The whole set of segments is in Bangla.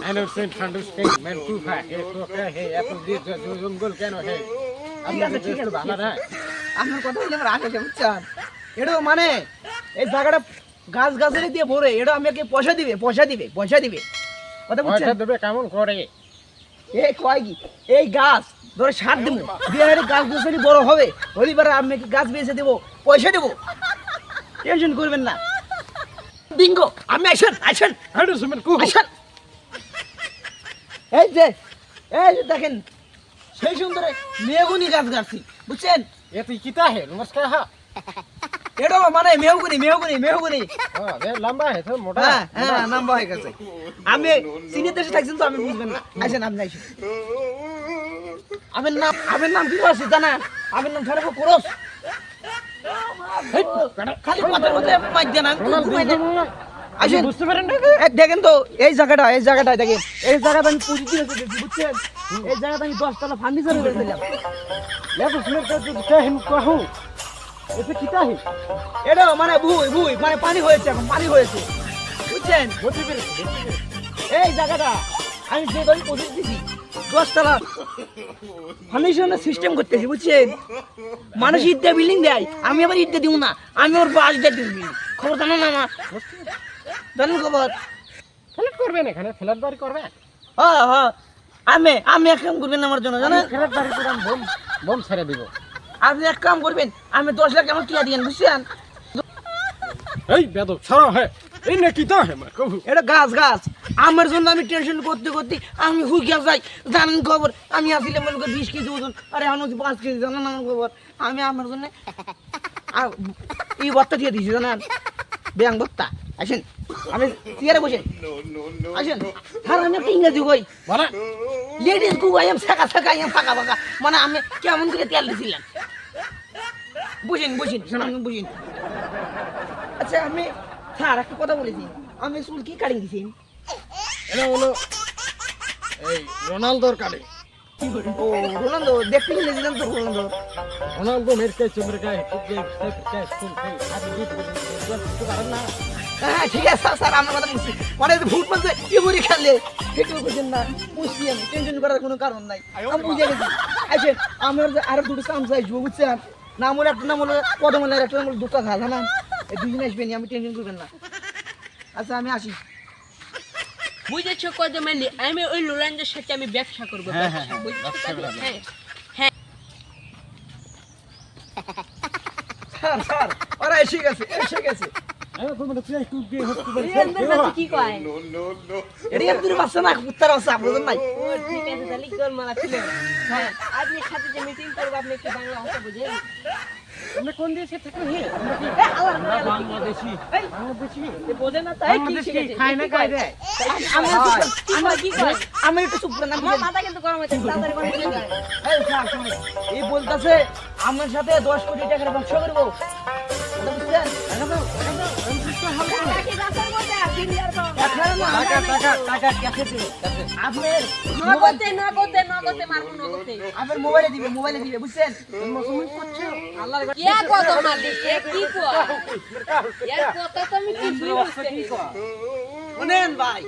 understand man too far he apple this জঙ্গল কেন হে ঠিক আছে ঠিক আছে ভালো না আপনার কথা বলে আমার আশা বুঝছেন এটা মানে এই জায়গাটা গাছ গাছালি দিয়ে ভরে এটা আমাকে পয়সা দিবে কথা বুঝছেন পয়সা দেবে কেমন করে এই কয় কি এই গাছ ধরে সার দেবো দিয়ে গাছ গাছালি বড় হবে হলিবার আমি গাছ বেঁচে দেবো পয়সা দেবো টেনশন করবেন না বিঙ্গো আমি আসেন হান্ড্রেড কু আসেন এই যে দেখেন সেই সুন্দর মেহগুনি গাছ গাছছি বুঝছেন এ তুই কিতা হে নমস্কার হ্যাঁ এটা মানে মেহগুনি লম্বা হে তো মোটা হ্যাঁ লম্বা হয়ে গেছে আমি চিনি দেশে থাকছেন তো আমি বুঝবেন না আসেন আপনি আসেন আমার নাম কি আছে জানা আমার নাম ধরে করস খালি কথা বলতে মাইর দেন আমি আসেন বুঝতে পারেন না দেখেন তো এই জায়গাটা দেখেন এই জায়গাটা আমি পুঁজি দিয়ে রেখেছি বুঝছেন এই জায়গাটা আমি 10 তলা ফার্নিচার করে দিলাম या तो सुमेर का जो क्या हम कहूं ऐसे किता है এটা মানে ভুই মানে পানি হয়েছে এখন পানি হয়েছে বুঝছেন বুঝতে পেরে এই জায়গাটা আমি যে ধরে পুঁজি দিছি 10 তলা ফার্নিচারের সিস্টেম করতেছি বুঝছেন মানুষ ইটটা বিল্ডিং দেয় আমি আবার ইটটা দিব না আমি ওর বাস দিয়ে দিব খবর জানেন না জানেন খবর ফ্ল্যাট করবেন এখানে ফ্ল্যাট বাড়ি করবেন হ্যাঁ আমি এক কাম করবেন আমার জন্য জানেন ফ্ল্যাট বাড়ি করে বম ছেড়ে দিব আপনি এক কাম করবেন আমি 10 লাখ আমার টিয়া দিয়েন বুঝছেন এই বেদ ছাড়া হে এই না কিতা হে মা কহু এটা গাছ আমার জন্য আমি টেনশন করতে আমি হুকিয়া যাই জানেন খবর আমি আসলে মনে করি 20 কেজি ওজন আরে আমার 5 কেজি জানেন আমার খবর আমি আমার জন্য এই বত্তা দিয়ে দিয়েছি জানেন ব্যাং বত্তা আসেন আমি চেয়ারে বসে আসেন আর আমি একটা ইংরেজি কই বলা লেডিস গু I am Saka I am ফাঁকা মানে আমি কেমন করে তেল দিছিলাম বুঝিন আচ্ছা আমি স্যার একটা কথা বলেছি আমি চুল কি কাটিং দিছি এটা হলো এই রোনালদোর কাটে ও রোনালদো দেখতে গেলে দিলাম তো রোনালদো মেরে চুমরে কায় ফুল আপনি গিট করতে পারেন না হ্যাঁ ঠিক আছে স্যার আমার কথা বুঝছি মানে ভুট মানে ইমুরি খেলে একটু বুঝেন না বুঝছি আমি টেনশন করার কোনো কারণ নাই আমি বুঝে গেছি আচ্ছা আমার আরো দুটো কাম চাইছো বুঝছেন নাম হলো একটা নাম হলো কদমের একটা নাম হলো দুটা খা জানান এই দুই দিন আসবেন আমি টেনশন করবেন না আচ্ছা আমি আসি বুঝেছো কদমেলি আমি ওই লোলান্ডের সাথে আমি ব্যবসা করবো স্যার ওরা এসে গেছে আমি তোমার তুই একটু দিয়ে হতে পারি কি কয় এটা এর বাচ্চা না কুত্তার বাচ্চা বুঝেন নাই ও ঠিক আছে তাহলে কল মারা ছিল হ্যাঁ আপনি সাথে যে মিটিং করব আপনি একটু বাংলা ভাষা বুঝেন আমরা কোন দেশে থাকি হে আমরা বাংলাদেশি বোঝে না তাই কি শিখেছে খায় না খায় রে আমরা কি কয় আমি একটু চুপ করেন আমার মাথা কিন্তু গরম হচ্ছে তাড়াতাড়ি কোন কি কয় এই স্যার শুনুন এই বলতাছে আমার সাথে 10 কোটি টাকার ব্যবসা করব বুঝছেন কি রাস্তার মধ্যে সিনিয়র তো টাকা ক্যাশে দিবে আপনার নগদে মারবো নগদে আপনার মোবাইলে দিবে বুঝছেন আল্লাহর কি কত মারলি এ কি কয় এর কথা তো আমি কি বুঝতে শুনেন ভাই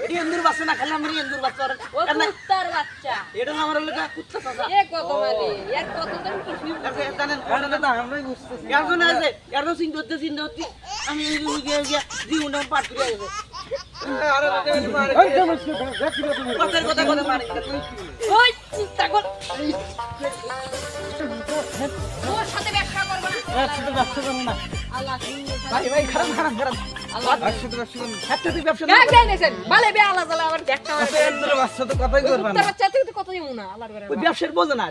এটি ইন্দুর বাচ্চা না খালি আমার ইন্দুর বাচ্চা ও কুত্তার বাচ্চা এটা আমার লাগা কুত্তা চাচা এ কত মারলি এর কথা তো আমি কি বুঝতে জানেন কোনটা আমরাই বুঝতেছি এখন আছে এর চিন্তা হচ্ছে আমি জীবনটা পার করে গেছে আরে মারে কথা মারে ওই চিন্তা কর তোর সাথে ব্যবসা করব না একসাথে ব্যবসা করব না আল্লাহ ভাই খারাপ আল্লাহ একসাথে ব্যবসা না জানেন বলে বে আল্লাহ আবার ব্যবসা বাচ্চা তো কথাই করবে না তোর বাচ্চা তুই তো কতই মুনা আল্লাহর ওই ব্যবসার বোঝে না